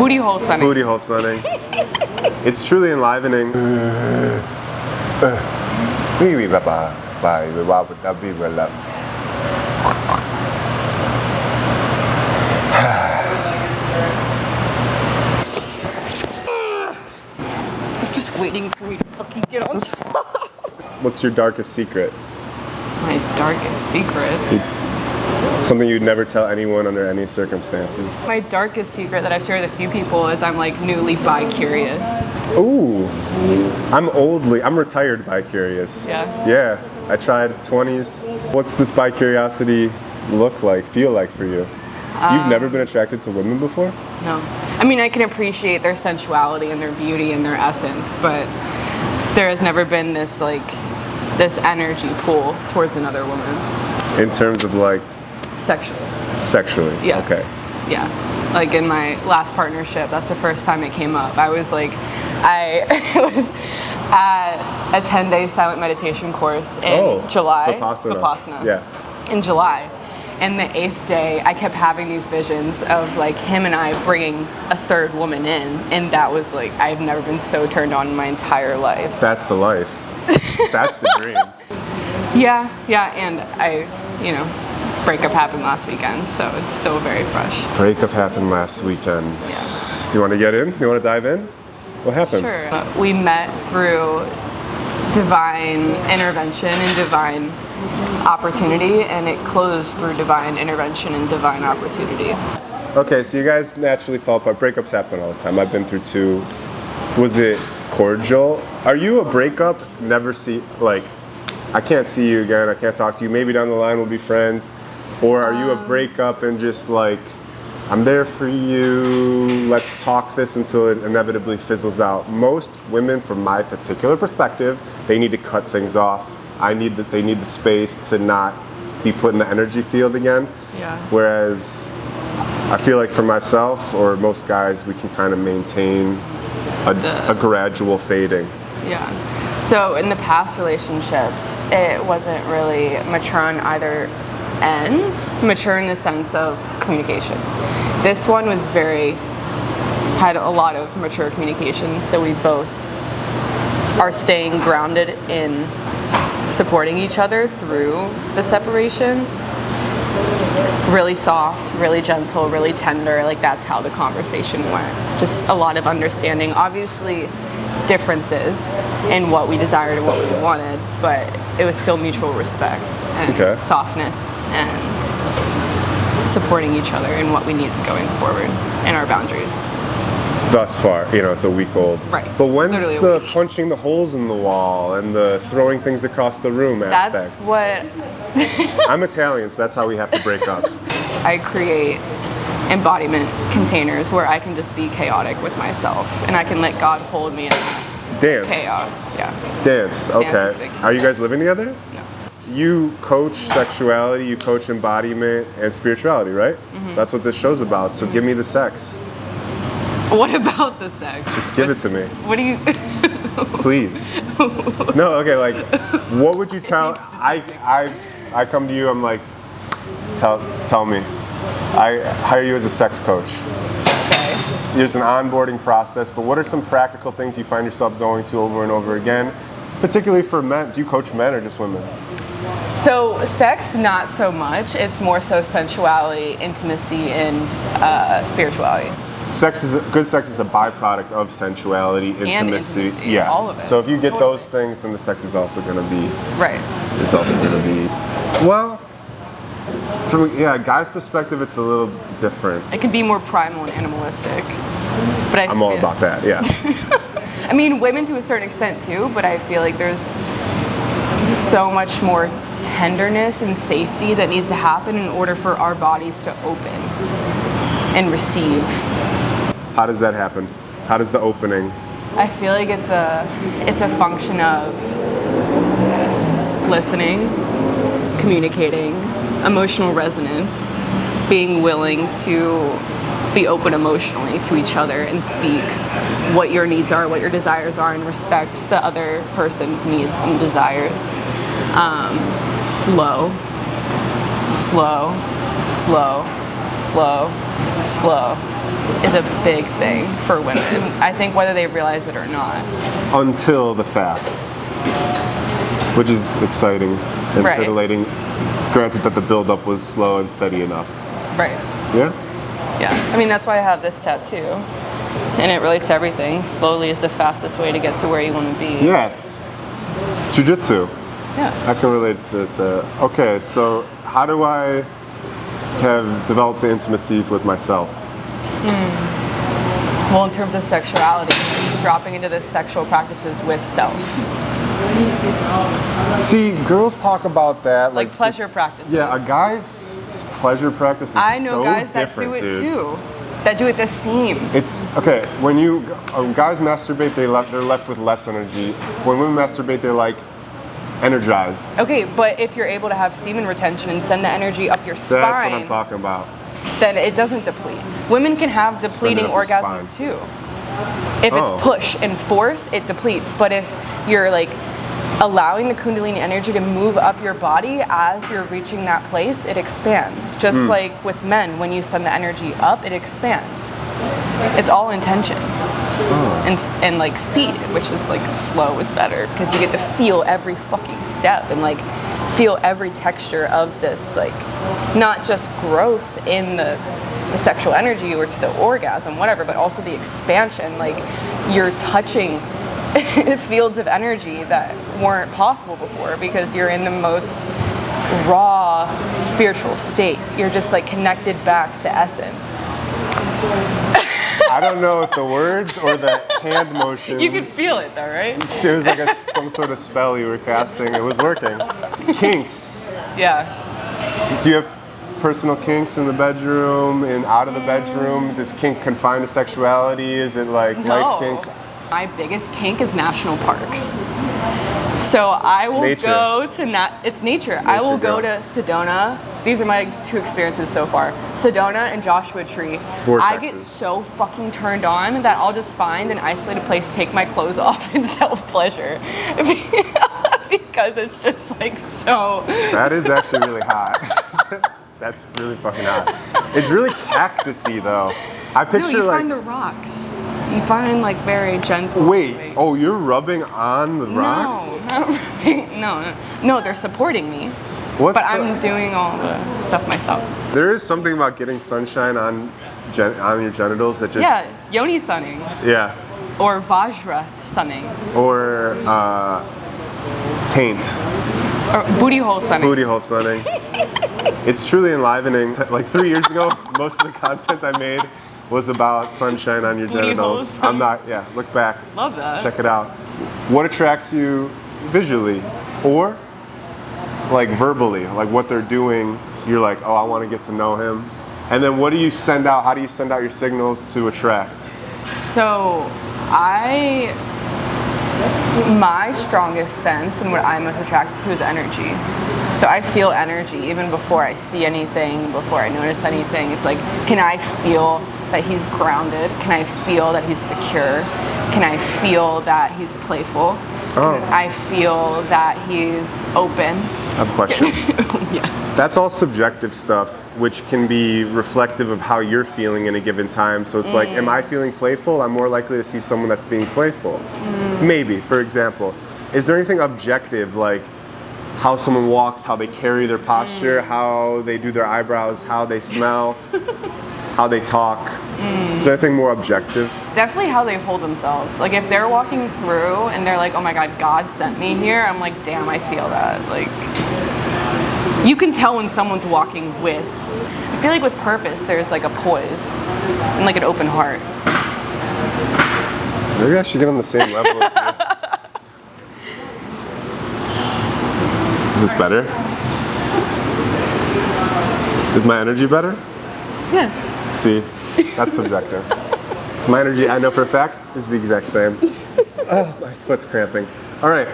Booty hole sunning. Booty hole sunning. It's truly enlivening. Just waiting for me to fucking get on top. What's your darkest secret? My darkest secret? Something you'd never tell anyone under any circumstances. My darkest secret that I've shared with a few people is I'm like newly bi-curious. Ooh, I'm retired bi-curious. Yeah? Yeah, I tried 20s. What's this bi-curiosity feel like for you? You've never been attracted to women before? No. I mean, I can appreciate their sensuality and their beauty and their essence, but there has never been this energy pull towards another woman. In terms of like? Sexually. Yeah. Okay. Yeah. Like in my last partnership, that's the first time it came up. I was like, I was at a 10-day silent meditation course in July. Vipassana. Yeah. In July. And the 8th day, I kept having these visions of like him and I bringing a third woman in. And that was like, I've never been so turned on in my entire life. That's the life. That's the dream. Yeah. And breakup happened last weekend, so it's still very fresh. Breakup happened last weekend. Yeah. Do you want to get in? You want to dive in? What happened? Sure. We met through divine intervention and divine opportunity, and it closed through divine intervention and divine opportunity. Okay, so you guys naturally fell apart. Breakups happen all the time. I've been through 2. Was it cordial? Are you a breakup? Never see, I can't see you again, I can't talk to you, maybe down the line we'll be friends? Or are you a breakup and just I'm there for you, let's talk this until it inevitably fizzles out? Most women, from my particular perspective, they need to cut things off. They need the space to not be put in the energy field again. Yeah. Whereas I feel like for myself, or most guys, we can kind of maintain a gradual fading. Yeah. So in the past relationships, it wasn't really mature on either end, mature in the sense of communication. This one was had a lot of mature communication, so we both are staying grounded in supporting each other through the separation. Really soft, really gentle, really tender, that's how the conversation went. Just a lot of understanding. Obviously, differences in what we desired and what we wanted, but it was still mutual respect and softness and supporting each other in what we needed going forward and our boundaries. Thus far, it's a week old. Right. But when's the punching the holes in the wall and the throwing things across the room aspect? That's what... I'm Italian, so that's how we have to break up. I create embodiment containers where I can just be chaotic with myself and I can let God hold me in that chaos. Yeah. Dance, okay. Dance is big. Are you guys living together? No. You coach sexuality, you coach embodiment and spirituality, right? Mm-hmm. That's what this show's about, so give me the sex. What about the sex? Just give it to me. What do you... Please. No, okay, what would you tell... I come to you, I'm like, tell me. I hire you as a sex coach. Okay. There's an onboarding process, but what are some practical things you find yourself going to over and over again? Particularly for men. Do you coach men or just women? So sex, not so much. It's more so sensuality, intimacy, and spirituality. Good sex is a byproduct of sensuality, intimacy. And intimacy, yeah. All of it. So if you get those things, then the sex is also going to be... Right. It's also going to be... Well... From a guy's perspective, it's a little different. It can be more primal and animalistic. But I'm all about that, yeah. I mean, women to a certain extent too, but I feel like there's so much more tenderness and safety that needs to happen in order for our bodies to open and receive. How does that happen? How does the opening? I feel like it's a function of listening, communicating, emotional resonance, being willing to be open emotionally to each other and speak what your needs are, what your desires are, and respect the other person's needs and desires. Slow, slow, slow, slow, slow, is a big thing for women. I think whether they realize it or not. Until the fast, which is exciting and Right. titillating. Granted that the build-up was slow and steady enough. Right. Yeah? Yeah. I mean, that's why I have this tattoo. And it relates to everything. Slowly is the fastest way to get to where you want to be. Yes. Jiu-jitsu. Yeah. I can relate to that. Okay, so how do I have developed the intimacy with myself? Well, in terms of sexuality, dropping into the sexual practices with self. See, girls talk about that. Like pleasure this- practices. Yeah, a guy's pleasure practice is I know so guys that different, do it dude. too. That do it the same. It's okay when guys masturbate, they're left with less energy. When women masturbate, they're like energized. Okay, but if you're able to have semen retention and send the energy up your spine, That's what I'm talking about. then it doesn't deplete. Women can have depleting up your orgasms spine. too. If it's Oh. push and force, it depletes. But if you're like allowing the Kundalini energy to move up your body as you're reaching that place, it expands. Just like with men, when you send the energy up, it expands. It's all intention. And like speed, which is like slow is better because you get to feel every fucking step and like feel every texture of this, like not just growth in the sexual energy or to the orgasm, whatever, but also the expansion. Like you're touching fields of energy that weren't possible before because you're in the most raw spiritual state. You're just like connected back to essence. I don't know if the words or the hand motions. You can feel it though, right? It was like some sort of spell you were casting. It was working. Kinks. Yeah. Do you have personal kinks in the bedroom and out of the bedroom? Does kink confine to sexuality? Is it like life kinks? My biggest kink is national parks. So I will Nature. go to it's nature. I will go girl. to Sedona. These are my two experiences so far. Sedona and Joshua Tree. I get Vortexes. so fucking turned on that I'll just find an isolated place, take my clothes off, and self-pleasure. Because it's just like so. That is actually really hot. That's really fucking hot. It's really cactusy though. I No, picture you like. find the rocks. You find like very gentle. Wait. Oh, you're rubbing on the rocks? No, not really. No, they're supporting me. What's But I'm doing all the stuff myself. There is something about getting sunshine on your genitals that just. Yeah, yoni sunning Yeah. or vajra sunning Or taint. or booty hole sunning. Booty hole sunning. It's truly enlivening. Like 3 years ago, most of the content I made was about sunshine on your Booty genitals. hole I'm not. Yeah. Look back. Love that. Check it out. What attracts you visually, or like verbally, like what they're doing? You're like, oh, I want to get to know him. And then what do you send out? How do you send out your signals to attract? So my strongest sense and what I'm most attracted to is energy. So I feel energy even before I see anything, before I notice anything. It's like, can I feel that he's grounded? Can I feel that he's secure? Can I feel that he's playful? Oh. Can I feel that he's open? I have a question. Yes. That's all subjective stuff, which can be reflective of how you're feeling in a given time. So it's like, am I feeling playful? I'm more likely to see someone that's being playful. Maybe, for example. Is there anything objective, like how someone walks, how they carry their posture, how they do their eyebrows, how they smell, how they talk? Is there anything more objective? Definitely how they hold themselves. Like if they're walking through and they're like, oh my God, God sent me here. I'm like, damn, I feel that. Like, you can tell when someone's walking with. I feel like with purpose, there's like a poise and like an open heart. Maybe I should get on the same level as you. Is this better? Is my energy better? Yeah. See, that's subjective. It's my energy, I know for a fact, is the exact same. Oh, my foot's cramping. All right.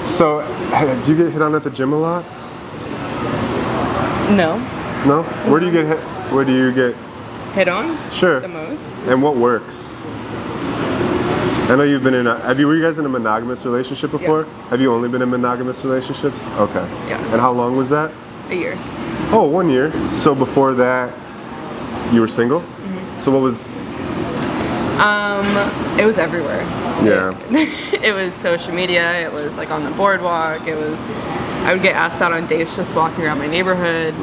So, do you get hit on at the gym a lot? No. No? Where do you get hit? Where do you get? Hit on? Sure. The most? And what works? I know you've been in were you guys in a monogamous relationship before? Yeah. Have you only been in monogamous relationships? Okay. Yeah. And how long was that? A year. Oh, 1 year. So before that, you were single? So what was? It was everywhere. Yeah. It was social media. It was like on the boardwalk. I would get asked out on dates just walking around my neighborhood.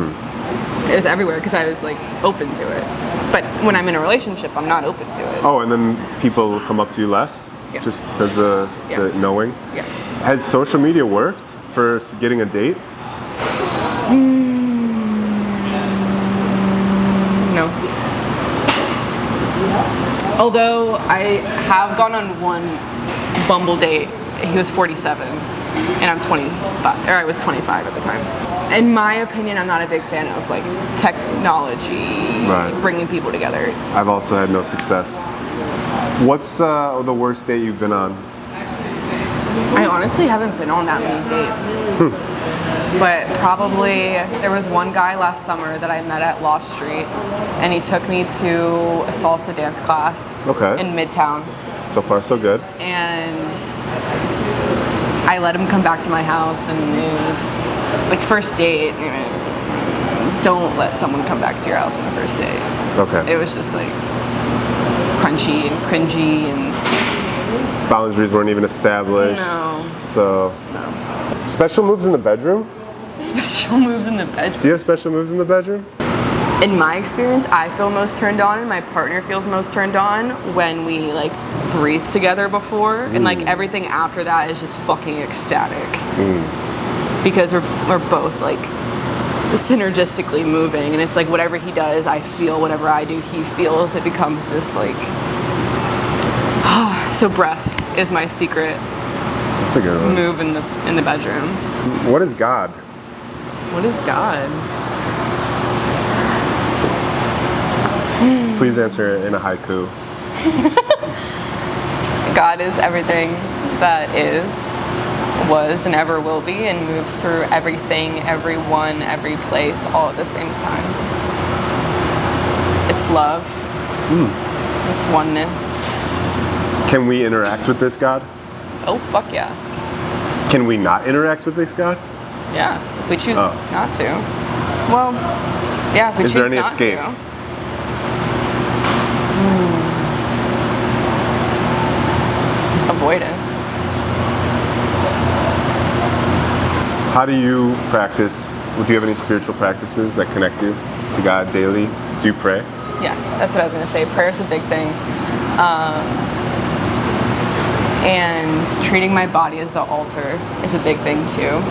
It was everywhere because I was like open to it. But when I'm in a relationship, I'm not open to it. Oh, and then people come up to you less, Yeah. just because of the knowing. Yeah. Has social media worked for getting a date? No. Although I have gone on one Bumble date. He was 47 and I'm 25, or I was 25 at the time. In my opinion, I'm not a big fan of like technology bringing people together. I've also had no success. What's the worst date you've been on? I honestly haven't been on that many dates. But probably there was one guy last summer that I met at Law Street, and he took me to a salsa dance class in Midtown. So far, so good. And I let him come back to my house, and it was like first date. Don't let someone come back to your house on the first date. Okay. It was just like crunchy and cringy and boundaries weren't even established. No. So. No. Special moves in the bedroom? Special moves in the bedroom. Do you have special moves in the bedroom? In my experience, I feel most turned on and my partner feels most turned on when we like breathe together before, and like everything after that is just fucking ecstatic. Because we're both like synergistically moving, and it's like whatever he does, I feel, whatever I do, he feels. It becomes this like so breath is my secret. That's a good one. Move in the bedroom. What is God? What is God? Please answer it in a haiku. God is everything that is, was, and ever will be, and moves through everything, everyone, every place, all at the same time. It's love. It's oneness. Can we interact with this God? Oh, fuck yeah. Can we not interact with this God? Yeah, if we choose not to. Well, yeah, if we Is choose there any not escape? to. Avoidance. How do you practice? Do you have any spiritual practices that connect you to God daily? Do you pray? Yeah, that's what I was going to say. Prayer is a big thing. And treating my body as the altar is a big thing too.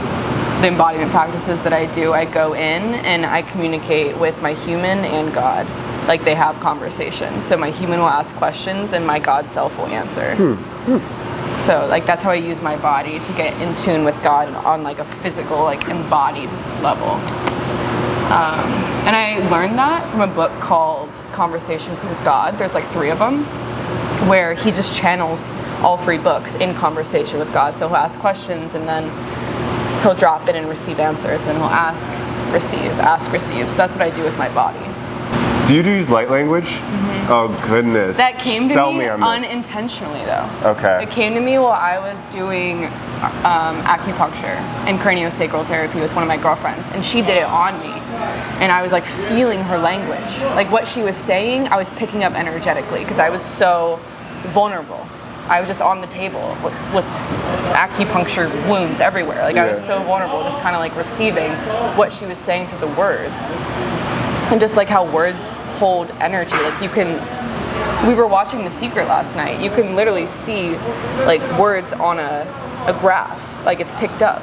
The embodiment practices that I do, I go in and I communicate with my human and God. Like they have conversations. So my human will ask questions and my God self will answer. So like that's how I use my body to get in tune with God on like a physical, like embodied level. And I learned that from a book called Conversations with God. There's like 3 of them, where he just channels all 3 books in conversation with God. So he'll ask questions and then he'll drop in and receive answers. Then he'll ask, receive. So that's what I do with my body. Do you use light language? Oh goodness. That came to Sell me on this. unintentionally though. Okay. It came to me while I was doing acupuncture and craniosacral therapy with one of my girlfriends, and she did it on me. And I was like feeling her language. Like what she was saying, I was picking up energetically because I was so vulnerable. I was just on the table with acupuncture wounds everywhere. Like I was so vulnerable, just kind of like receiving what she was saying through the words. And just like how words hold energy. Like we were watching The Secret last night. You can literally see like words on a graph. Like it's picked up.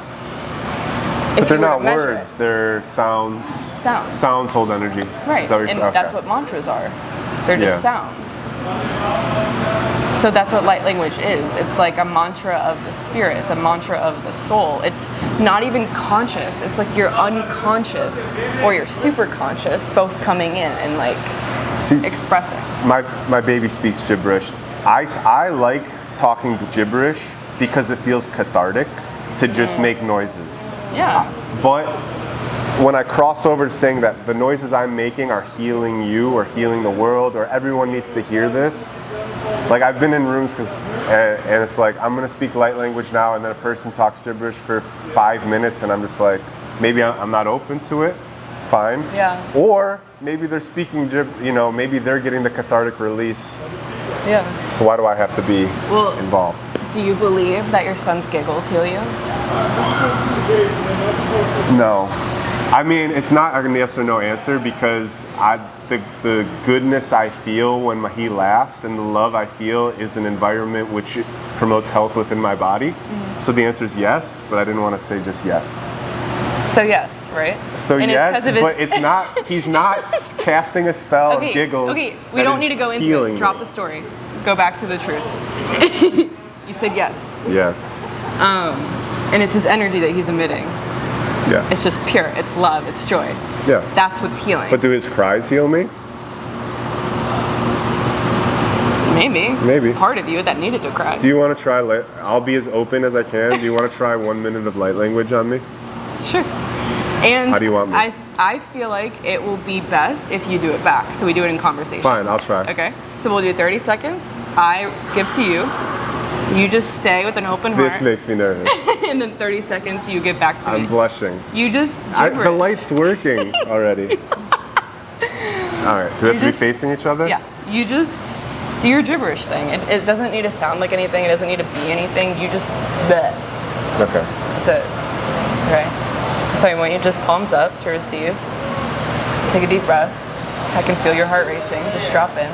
But they're not words, they're sounds. Sounds hold energy. Right, and that's what mantras are. They're just sounds. So that's what light language is. It's like a mantra of the spirit. It's a mantra of the soul. It's not even conscious. It's like your unconscious or your super conscious both coming in and like expressing. My baby speaks gibberish. I like talking gibberish because it feels cathartic to just make noises. Yeah. But when I cross over to saying that the noises I'm making are healing you or healing the world or everyone needs to hear this, like I've been in rooms and it's like I'm gonna speak light language now, and then a person talks gibberish for 5 minutes and I'm just like, maybe I'm not open to it, fine. Yeah. Or maybe they're speaking, maybe they're getting the cathartic release. Yeah. So why do I have to be Well, involved? do you believe that your son's giggles heal you? No. I mean, it's not a yes or no answer because the goodness I feel when he laughs and the love I feel is an environment which promotes health within my body. Mm-hmm. So the answer is yes, but I didn't want to say just yes. So yes, right? So and yes, but it's not. He's not casting a spell of giggles. Okay, we don't need to go into it. Drop the story. Go back to the truth. You said yes. Yes. And it's his energy that he's emitting. Yeah. It's just pure. It's love. It's joy. Yeah. That's what's healing. But do his cries heal me? Maybe. Part of you that needed to cry. Do you want to try? I'll be as open as I can. Do you want to try 1 minute of light language on me? Sure. And how do you want me? I feel like it will be best if you do it back. So we do it in conversation. Fine, I'll try. Okay. So we'll do 30 seconds. I give to you. You just stay with an open heart. This makes me nervous. And then 30 seconds you give back to me. I'm blushing. You just gibberish. The light's working already. All right. Do we have to be facing each other? Yeah. You just do your gibberish thing. It doesn't need to sound like anything. It doesn't need to be anything. You just bleh. Okay. That's it. Okay. So I want you to just palms up to receive. Take a deep breath. I can feel your heart racing. Just drop in.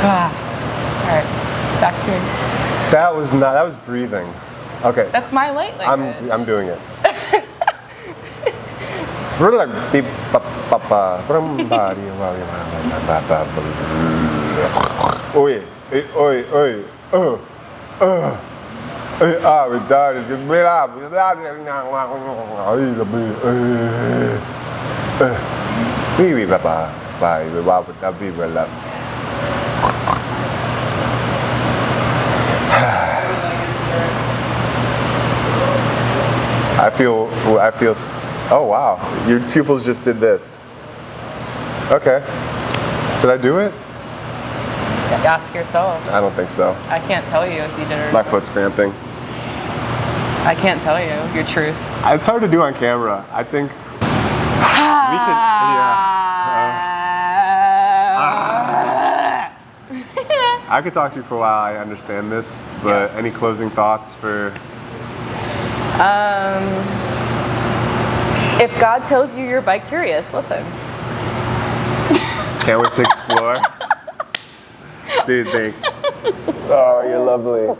Alright, back to me. That was breathing. Okay. That's my light language. I'm doing it. I feel, oh wow, your pupils just did this. Okay. Did I do it? Ask yourself. I don't think so. I can't tell you if you did it or My not. foot's cramping. I can't tell you your truth. It's hard to do on camera. I think we could, I could talk to you for a while. I understand this, but any closing thoughts for? If God tells you you're bi-curious, listen. Can't wait to explore. Dude, thanks. Oh, you're lovely.